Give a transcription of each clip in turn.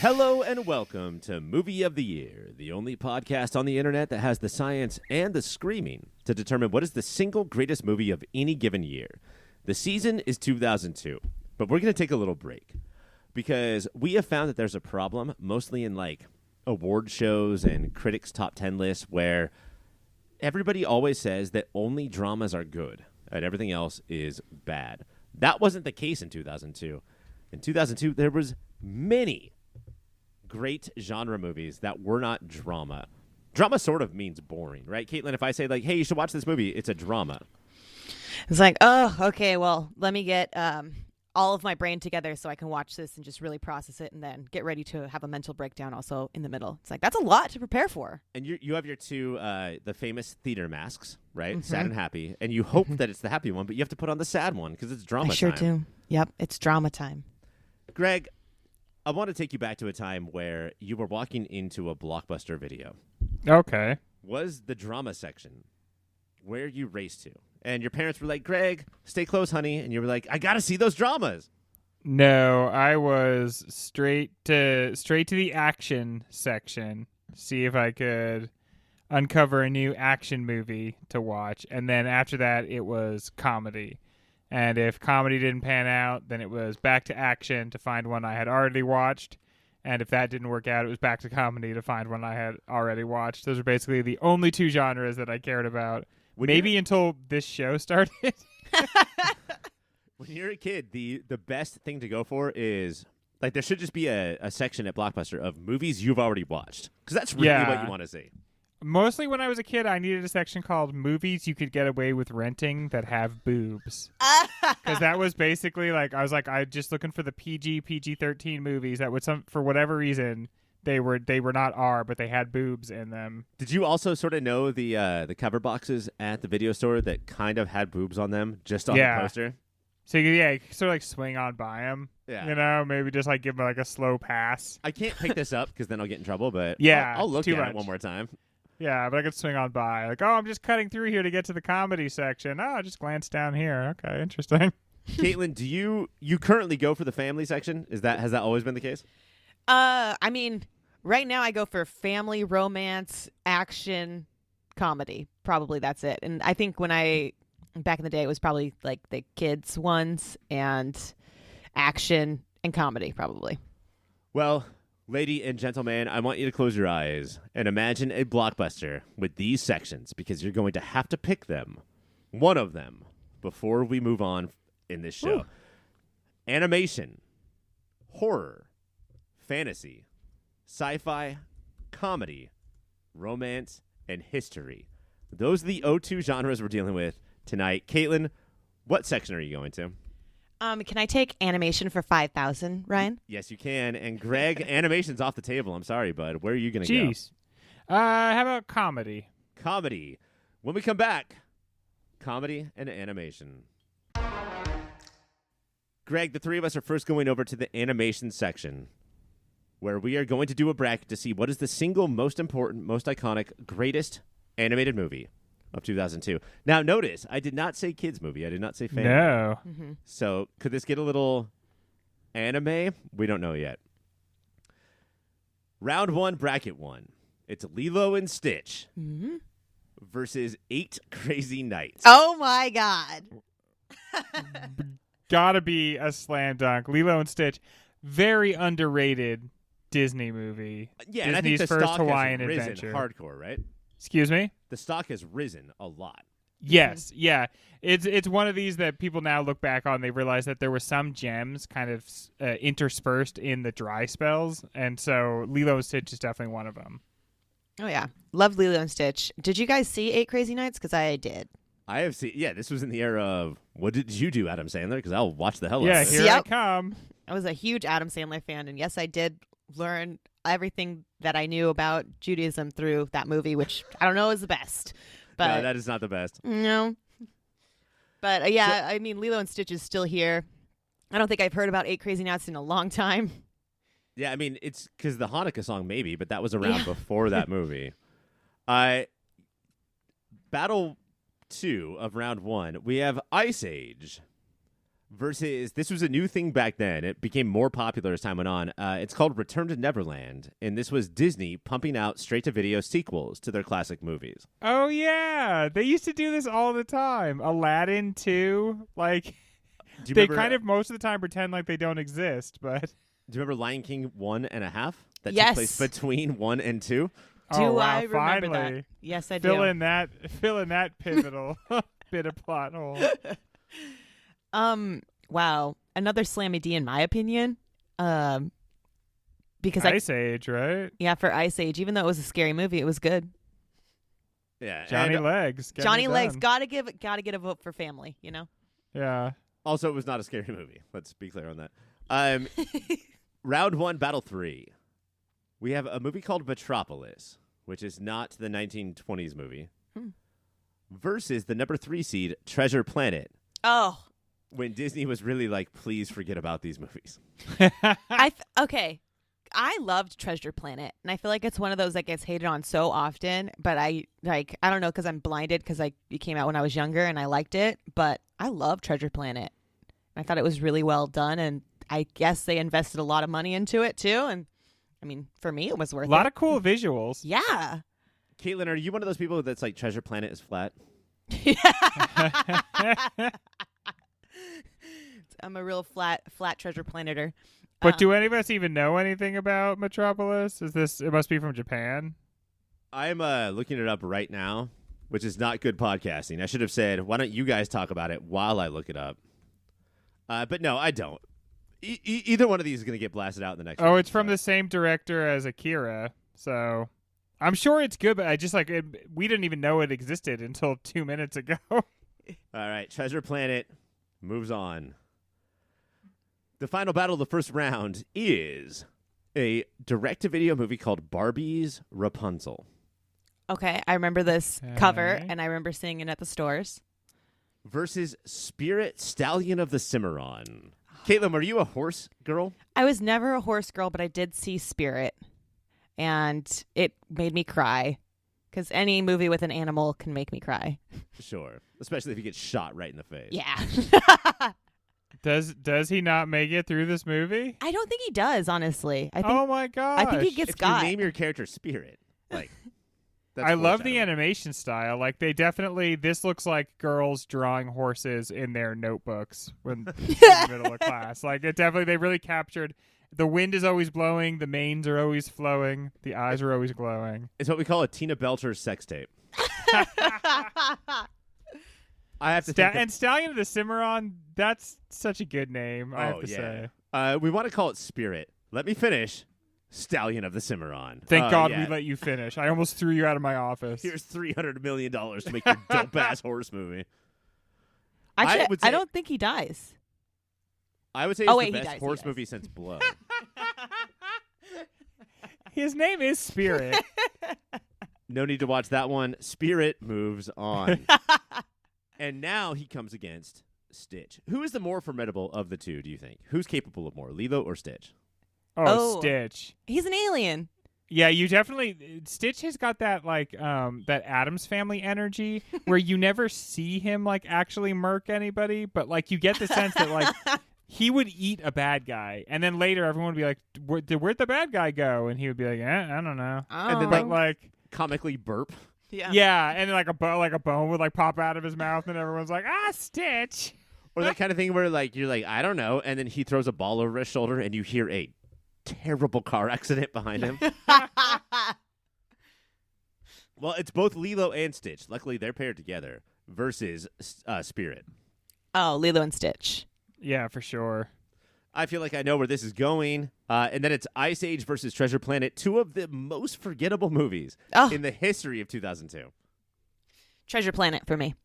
Hello and welcome to Movie of the Year, the only podcast on the internet that has the science and the screaming to determine what is the single greatest movie of any given year. The season is 2002, but we're going to take a little break because we have found that there's a problem, mostly in like award shows and critics' top 10 lists, where everybody always says that only dramas are good and everything else is bad. That wasn't the case in 2002. In 2002, there was many great genre movies that were not drama. Drama sort of means boring, right, Caitlin? If I say, like, hey, you should watch this movie, it's a drama. It's like, oh, okay, well, let me get all of my brain together so I can watch this and just really process it and then get ready to have a mental breakdown also in the middle. It's like, that's a lot to prepare for. And you have your two, the famous theater masks, right? Mm-hmm. Sad and happy. And you hope that it's the happy one, but you have to put on the sad one because it's drama time. I sure do. Yep, it's drama time. Greg, I want to take you back to a time where you were walking into a Blockbuster video. Okay. Was the drama section where you raced to? And your parents were like, Greg, stay close, honey. And you were like, I got to see those dramas. No, I was straight to the action section. See if I could uncover a new action movie to watch. And then after that, it was comedy. And if comedy didn't pan out, then it was back to action to find one I had already watched. And if that didn't work out, it was back to comedy to find one I had already watched. Those are basically the only two genres that I cared about. Maybe until this show started. When you're a kid, the best thing to go for is, like, there should just be a section at Blockbuster of movies you've already watched. Because that's really what you want to see. Mostly when I was a kid, I needed a section called movies you could get away with renting that have boobs. Because that was basically like, I was just looking for the PG-13 movies that would, for whatever reason, they were not R, but they had boobs in them. Did you also sort of know the cover boxes at the video store that kind of had boobs on them just on the poster? So you could sort of like swing on by them. Yeah. You know, maybe just like give them like a slow pass. I can't pick this up because then I'll get in trouble, but I'll look at it one more time. Yeah, but I could swing on by. Like, oh, I'm just cutting through here to get to the comedy section. Oh, just glance down here. Okay, interesting. Caitlin, do you currently go for the family section? Has that always been the case? I mean, right now I go for family, romance, action, comedy. Probably that's it. And I think back in the day, it was probably like the kids ones and action and comedy, probably. Well, lady and gentleman, I want you to close your eyes and imagine a Blockbuster with these sections because you're going to have to pick them, one of them, before we move on in this show. Ooh. Animation, horror, fantasy, sci-fi, comedy, romance, and history. Those are the O2 genres we're dealing with tonight. Caitlin, what section are you going to? Can I take animation for 5,000, Ryan? Yes, you can. And Greg, animation's off the table. I'm sorry, bud. Where are you going to go? Jeez. How about comedy? Comedy. When we come back, comedy and animation. Greg, the three of us are first going over to the animation section, where we are going to do a bracket to see what is the single most important, most iconic, greatest animated movie of 2002. Now, notice, I did not say kids movie. I did not say family. No. Mm-hmm. So, could this get a little anime? We don't know yet. Round one, bracket one. It's Lilo and Stitch versus 8 Crazy Nights. Oh, my God. Gotta be a slam dunk. Lilo and Stitch, very underrated Disney movie. Yeah, Disney's and I think the first stock Hawaiian has risen adventure. hardcore, right? Excuse me? The stock has risen a lot. Yes, yeah. It's one of these that people now look back on. They realize that there were some gems kind of interspersed in the dry spells, and so Lilo and Stitch is definitely one of them. Oh, yeah. Love Lilo and Stitch. Did you guys see 8 Crazy Nights? Because I did. I have seen, this was in the era of, what did you do, Adam Sandler? Because I'll watch the hell out of it. Yeah, here I come. I was a huge Adam Sandler fan, and yes, I did learn everything that I knew about Judaism through that movie, which I don't know is the best. But no, that is not the best. No. But I mean, Lilo and Stitch is still here. I don't think I've heard about 8 Crazy Nights in a long time. Yeah, I mean, it's because the Hanukkah song maybe, but that was around before that movie. Battle 2 of round 1, we have Ice Age versus, this was a new thing back then. It became more popular as time went on. It's called Return to Neverland, and this was Disney pumping out straight-to-video sequels to their classic movies. Oh, yeah. They used to do this all the time. Aladdin, too. Like, they kind of most of the time pretend like they don't exist, but... Do you remember Lion King 1.5? That Yes. took place between 1 and 2? Do wow, I remember finally. that? Yes, I Fill do. in that pivotal bit of plot hole. Wow. Another Slammy D in my opinion. Because Ice Age, right? yeah, for Ice Age, even though it was a scary movie, it was good. Yeah. Johnny and Legs. getting Johnny it Legs, done. gotta get a vote for family, you know? Yeah. also, it was not a scary movie. Let's be clear on that. Round 1, Battle 3. We have a movie called Metropolis, which is not the 1920s movie, versus the number 3 seed, Treasure Planet, Oh. when Disney was really like, please forget about these movies. Okay. I loved Treasure Planet, and I feel like it's one of those that gets hated on so often, but I don't know, because I'm blinded because it came out when I was younger and I liked it, but I love Treasure Planet. I thought it was really well done, and I guess they invested a lot of money into it too, and I mean, for me, it was worth A it. lot of cool visuals. Yeah. Caitlin, are you one of those people that's like, Treasure Planet is flat? I'm a real flat Treasure Planeter. But do any of us even know anything about Metropolis? It must be from Japan? I'm looking it up right now, which is not good podcasting. I should have said, why don't you guys talk about it while I look it up? But no, I don't. Either one of these is going to get blasted out in the next Oh, one, it's from so. the same director as Akira, so I'm sure it's good, but I just we didn't even know it existed until 2 minutes ago. All right, Treasure Planet moves on. The final battle of the first round is a direct-to-video movie called Barbie's Rapunzel Okay, I remember this cover, Okay. and I remember seeing it at the stores. versus Spirit Stallion of the Cimarron. Caitlin, were you a horse girl? I was never a horse girl, but I did see Spirit, and it made me cry. Because any movie with an animal can make me cry. Sure, especially if you get shot right in the face. Yeah. Does he not make it through this movie? I don't think he does, honestly. I think Oh my god! I think he gets If got. you name your character Spirit, like that's I love the foreshadowing. animation style. Like they definitely, this looks like girls drawing horses in their notebooks when in the middle of class. Like it definitely, they really captured. The wind is always blowing. The manes are always flowing. The eyes are always glowing. It's what we call a Tina Belcher sex tape. I have to think And Stallion of the Cimarron, that's such a good name, I have Oh, to yeah. say. We want to call it Spirit. Let me finish. Stallion of the Cimarron. Thank God yeah. we let you finish. I almost threw you out of my office. Here's $300 million to make your dope ass horse movie. Actually, would I say- don't think he dies. I would say it's Oh, the wait, he best dies, he horse dies. movie since Blow. His name is Spirit. No need to watch that one. Spirit moves on. And now he comes against Stitch. Who is the more formidable of the two, do you think? Who's capable of more, Lilo or Stitch? Oh, Stitch. He's an alien. Yeah, you definitely. Stitch has got that that Addams Family energy where you never see him actually murk anybody, but you get the sense that he would eat a bad guy, and then later everyone would be like, "Where'd the bad guy go?" And he would be like, "I don't know." And then, But comically burp. yeah. and then a bone would pop out of his mouth, and everyone's like, "Ah, Stitch." Or that kind of thing where you're like, I don't know, and then he throws a ball over his shoulder and you hear a terrible car accident behind him. Well, it's both Lilo and Stitch. Luckily, they're paired together versus Spirit. Oh, Lilo and Stitch. Yeah, for sure. I feel like I know where this is going. And then it's Ice Age versus Treasure Planet, two of the most forgettable movies in the history of 2002. Treasure Planet for me.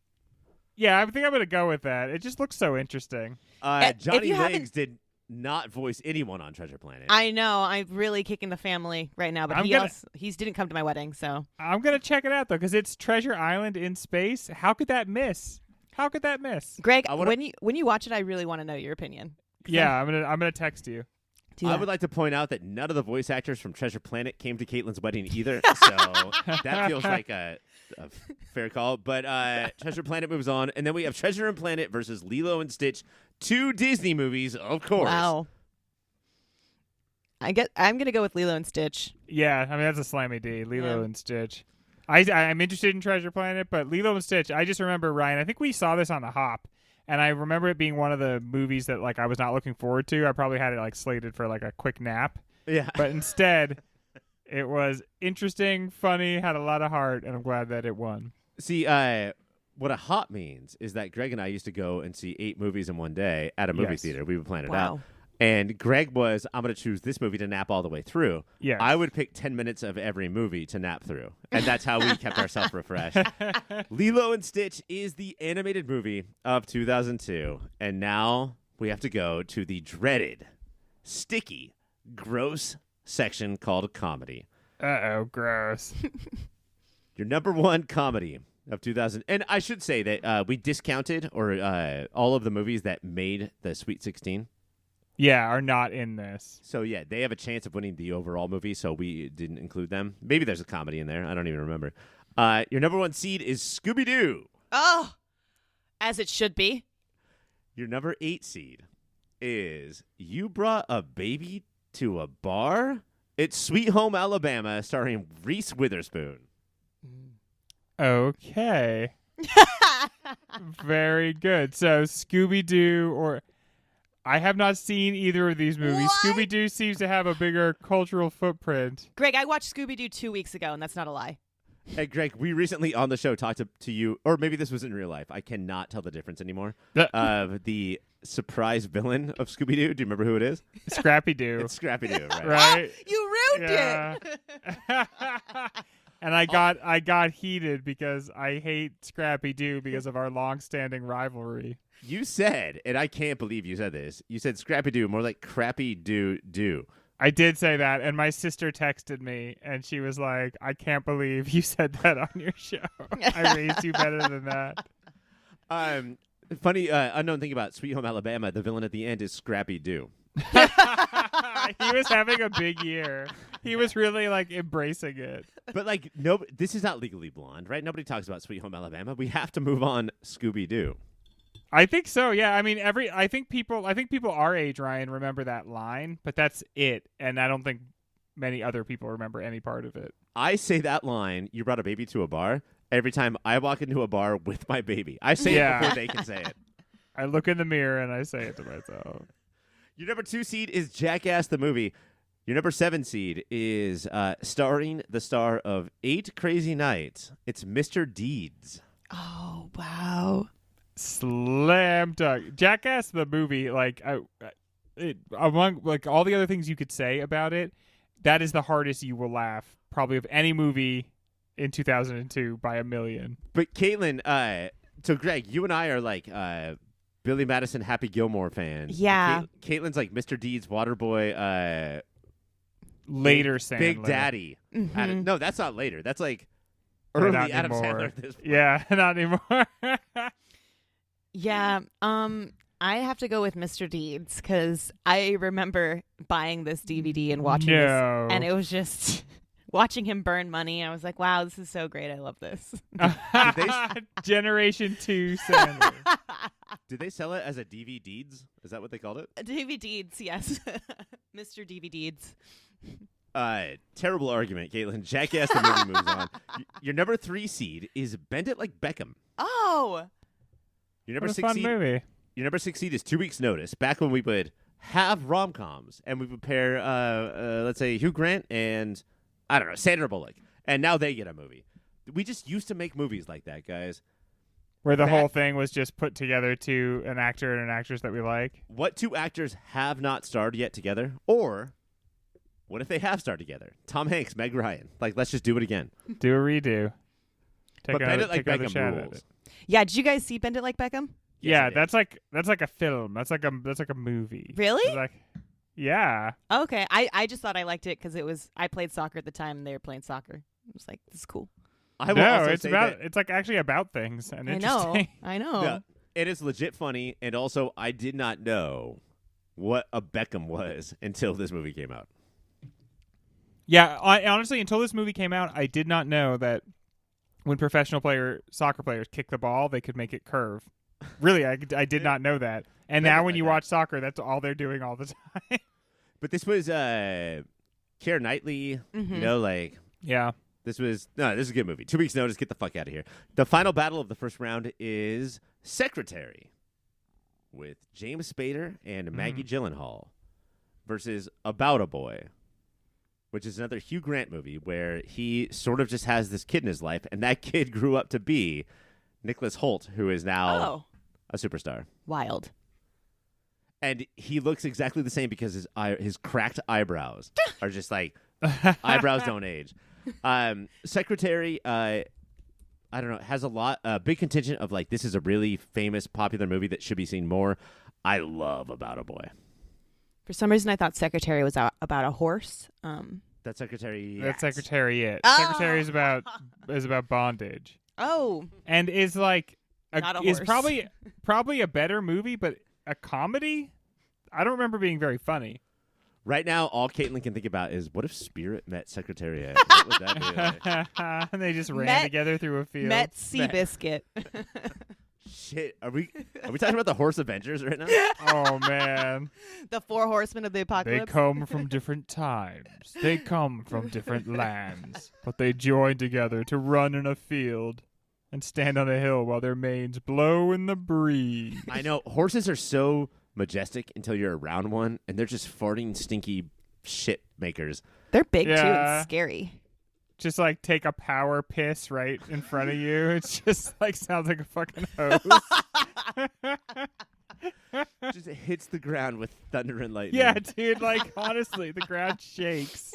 Yeah, I think I'm gonna go with that. It just looks so interesting. Johnny you Legs did not voice anyone on Treasure Planet. I know. I'm really kicking the family right now, but he didn't come to my wedding, so. I'm gonna check it out though, because it's Treasure Island in space. How could that miss? How could that miss? Greg, when you watch it, I really want to know your opinion. Yeah, I'm gonna text you. I would like to point out that none of the voice actors from Treasure Planet came to Caitlin's wedding either, so that feels like a fair call. But Treasure Planet moves on, and then we have Treasure and Planet versus Lilo and Stitch, 2 Disney movies, of course. Wow. I'm gonna go with Lilo and Stitch. Yeah, I mean that's a slammy D. Lilo Yeah. and Stitch. I'm interested in Treasure Planet, but Lilo and Stitch. I just remember, Ryan. I think we saw this on the Hop, and I remember it being one of the movies that like I was not looking forward to. I probably had it like slated for like a quick nap, Yeah. but instead, it was interesting, funny, had a lot of heart, and I'm glad that it won. See, what a hop means is that Greg and I used to go and see 8 movies in one day at a movie Yes. theater. We would plan it Wow. out. And Greg was, I'm going to choose this movie to nap all the way through. Yes. I would pick 10 minutes of every movie to nap through. And that's how we kept ourselves refreshed. Lilo and Stitch is the animated movie of 2002. And now we have to go to the dreaded, sticky, gross section called comedy. Uh-oh, gross. Your number 1 comedy of 2000. And I should say that we discounted all of the movies that made the Sweet 16. Yeah, are not in this. So, yeah, they have a chance of winning the overall movie, so we didn't include them. Maybe there's a comedy in there. I don't even remember. Your number 1 seed is Scooby-Doo. Oh, as it should be. Your number 8 seed is You Brought a Baby to a Bar? It's Sweet Home Alabama, starring Reese Witherspoon. Okay. Very good. So Scooby-Doo or... I have not seen either of these movies. What? Scooby-Doo seems to have a bigger cultural footprint. Greg, I watched Scooby-Doo 2 weeks ago, and that's not a lie. Hey, Greg, we recently on the show talked to you, or maybe this was in real life. I cannot tell the difference anymore. The surprise villain of Scooby-Doo. Do you remember who it is? Scrappy-Doo. It's Scrappy-Doo, right? Right? You ruined Yeah. it. And I got heated because I hate Scrappy-Doo because of our long-standing rivalry. You said, and I can't believe you said this, you said Scrappy-Doo, more like Crappy-Doo-Doo. I did say that, and my sister texted me, and she was like, I can't believe you said that on your show. I raised you better than that. Funny unknown thing about Sweet Home Alabama, the villain at the end is Scrappy-Doo. He was having a big year. He was really, like, embracing it. But, like, no, this is not Legally Blonde, right? Nobody talks about Sweet Home Alabama. We have to move on Scooby-Doo. I think so. Yeah. I mean, I think people our age, Ryan, remember that line, but that's it. And I don't think many other people remember any part of it. I say that line, You Brought a Baby to a Bar, every time I walk into a bar with my baby. I say it before they can say it. I look in the mirror and I say it to myself. Your number 2 seed is Jackass the movie. Your number 7 seed is starring the star of 8 Crazy Nights. It's Mr. Deeds. Oh, wow. Slam dunk. Jackass the movie, like among like all the other things you could say about it, that is the hardest you will laugh probably of any movie in 2002 by a million. But Caitlin, so Greg, you and I are like Billy Madison, Happy Gilmore fans. Yeah. Caitlin's like Mr. Deeds, Waterboy, Later Sandler. Big Daddy. Mhm. No, that's not later. That's like Yeah, early not Adam anymore. Sandler at this point. Yeah, not anymore. Yeah. I have to go with Mr. Deeds because I remember buying this DVD and watching this, No. and it was just watching him burn money. I was like, wow, this is so great. I love this. Generation 2 Sandler. Did they sell it as a DV Deeds? Is that what they called it? DV Deeds, yes. Mr. DV Deeds. Terrible argument, Caitlin. Jackass the movie moves on. Your number 3 seed is Bend It Like Beckham. Oh. Your number What a 6 fun seed. movie. Your number 6 seed is 2 Weeks Notice. Back when we would have rom-coms and we would pair, let's say, Hugh Grant and, I don't know, Sandra Bullock. And now they get a movie. We just used to make movies like that, guys. Where the That- whole thing was just put together to an actor and an actress that we like. What 2 actors have not starred yet together? Or what if they have starred together? Tom Hanks, Meg Ryan. Like, let's just do it again. Do a redo. But Bend It Like take another Beckham shot at rules. it. Yeah, did you guys see Bend It Like Beckham? Yes, Yeah, I did. that's like a film. That's like a movie. Really? It's like, yeah. Okay. I just thought I liked it because I played soccer at the time and they were playing soccer. I was like, this is cool. I will No, also it's say about that it's like actually about things and I know. interesting. I know. yeah, it is legit funny, and also I did not know what a Beckham was until this movie came out. Yeah, I honestly, until this movie came out, I did not know that when professional soccer players kick the ball, they could make it curve. Really, I did not know that. And now when you watch soccer, that's all they're doing all the time. But this was Keira Knightley, Yeah. This is a good movie. 2 weeks notice, get the fuck out of here. The final battle of the first round is Secretary with James Spader and Maggie Gyllenhaal versus About a Boy, which is another Hugh Grant movie where he sort of just has this kid in his life, and that kid grew up to be Nicholas Hoult, who is now a superstar. Wild. And he looks exactly the same because his cracked eyebrows are just like, eyebrows don't age. Secretary, I don't know, has a big contingent of like, this is a really famous, popular movie that should be seen more. I love About a Boy. For some reason, I thought Secretary was about a horse. That's Secretary. That's Secretariat. Oh. Secretary is about bondage. Oh, And is like Not a is horse. probably a better movie, but a comedy. I don't remember being very funny. Right now, all Caitlin can think about is, what if Spirit met Secretariat? What would that be like? And they just ran Met- together through a field. Met Seabiscuit. Shit, are we talking about the Horse Avengers right now? Oh man. The 4 horsemen of the They apocalypse. come from different times. They come from different lands. But they join together to run in a field and stand on a hill while their manes blow in the breeze. I know, horses are so majestic until you're around one, and they're just farting, stinky shit makers. They're big too Yeah. and scary. Just like take a power piss right in front of you. It's just like sounds like a fucking hose. Just hits the ground with thunder and lightning. Yeah, dude, like honestly, the ground shakes.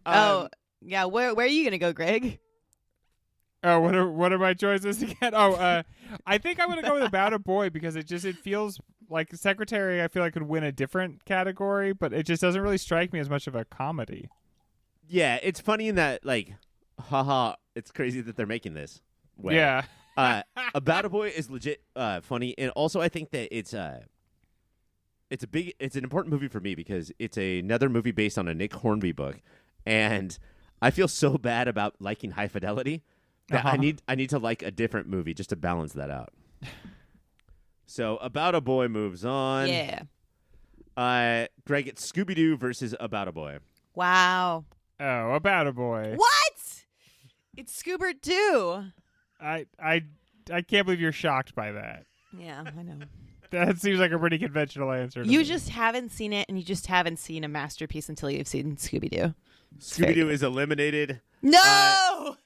Yeah. Where are you gonna go, Greg? Oh, what are my choices again? Oh, I think I'm gonna go with About a Boy because it feels like Secretary. I feel like could win a different category, but it just doesn't really strike me as much of a comedy. Yeah, it's funny in that, like, haha, it's crazy that they're making this way. Yeah. About a Boy is legit funny, and also I think that it's an important movie for me because it's another movie based on a Nick Hornby book, and I feel so bad about liking High Fidelity that I need to like a different movie just to balance that out. So About a Boy moves on. Yeah. Greg, it's Scooby-Doo versus About a Boy. Wow. Oh, About a Boy. What? It's Scuba Doo. I can't believe you're shocked by that. Yeah, I know. That seems like a pretty conventional answer. To You me. just haven't seen it, and you just haven't seen a masterpiece until you've seen Scooby Doo. Scooby-Doo is eliminated. No.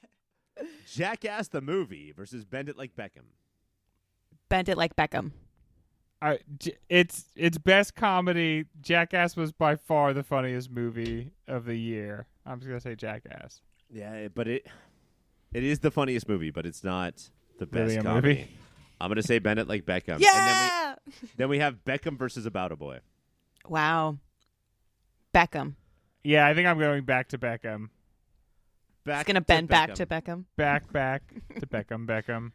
Jackass the movie versus Bend It Like Beckham. Bend it like Beckham. It's best comedy. Jackass was by far the funniest movie of the year. I'm just gonna say Jackass. Yeah, but it is the funniest movie, but it's not the best Really a comedy. movie? I'm gonna say Bend It Like Beckham. Yeah. And then we have Beckham versus About a Boy. Wow. Beckham. Yeah, I think I'm going back to Beckham. It's gonna bend back to Beckham. Back to Beckham.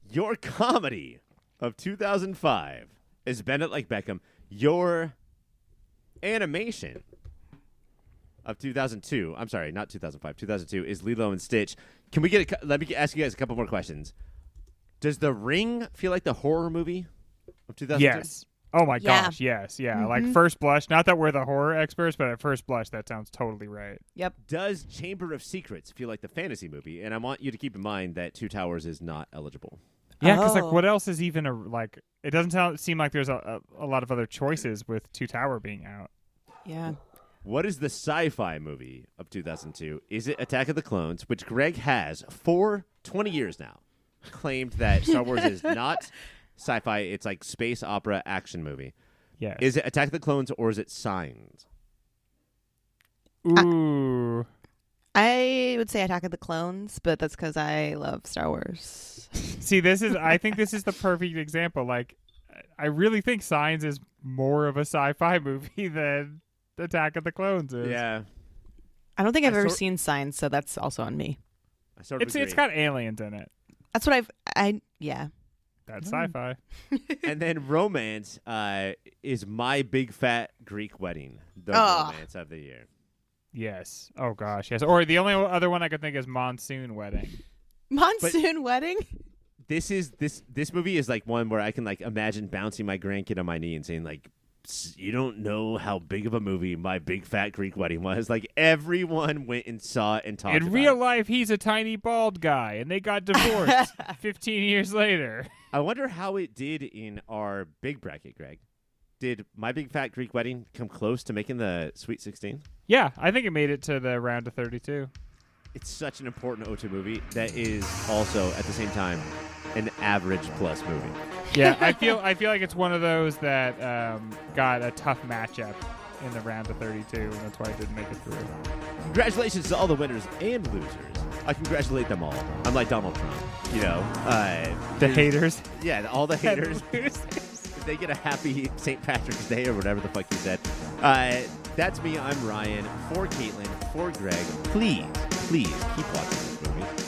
Your comedy of 2005 is Bend It Like Beckham. Your animation of 2002, I'm sorry, not 2005, 2002 is Lilo and Stitch. Can we let me ask you guys a couple more questions. Does The Ring feel like the horror movie of 2002? Yes. Oh my Yeah. gosh, yes. Yeah, Mhm. like first blush. Not that we're the horror experts, but at first blush, that sounds totally right. Yep. Does Chamber of Secrets feel like the fantasy movie? And I want you to keep in mind that Two Towers is not eligible. Yeah, because Oh. like, what else is even it doesn't seem like there's a lot of other choices with Two Tower being out. Yeah. What is the sci-fi movie of 2002? Is it Attack of the Clones, which Greg has for 20 years now claimed that Star Wars is not sci-fi, it's like space opera action movie. Yes. Is it Attack of the Clones or is it Signs? Ooh. I would say Attack of the Clones, but that's because I love Star Wars. See, I think this is the perfect example. Like, I really think Signs is more of a sci-fi movie than Attack of the Clones is. Yeah. I don't think I've I ever sort- seen Signs, so that's also on me. I sort of It's agree. got aliens in it. That's what yeah. That's sci-fi. And then romance is My Big Fat Greek Wedding, the Ugh. romance of the year. Yes. Oh gosh, yes. Or the only other one I could think is Monsoon Wedding. Monsoon Wedding? this movie is like one where I can like imagine bouncing my grandkid on my knee and saying like, you don't know how big of a movie My Big Fat Greek Wedding was. Like everyone went and saw it and talked about it. In real life, he's a tiny bald guy, and they got divorced 15 years later. I wonder how it did in our big bracket, Greg. Did My Big Fat Greek Wedding come close to making the Sweet 16? Yeah, I think it made it to the round of 32. It's such an important O2 movie that is also, at the same time, an average plus movie. Yeah, I feel like it's one of those that got a tough matchup in the round of 32, and that's why it didn't make it through. Congratulations to all the winners and losers. I congratulate them all. I'm like Donald Trump, you know. The haters. Yeah, all the haters. They get a happy St. Patrick's Day or whatever the fuck you said. That's me. I'm Ryan. For Caitlin. For Greg. Please keep watching this movie.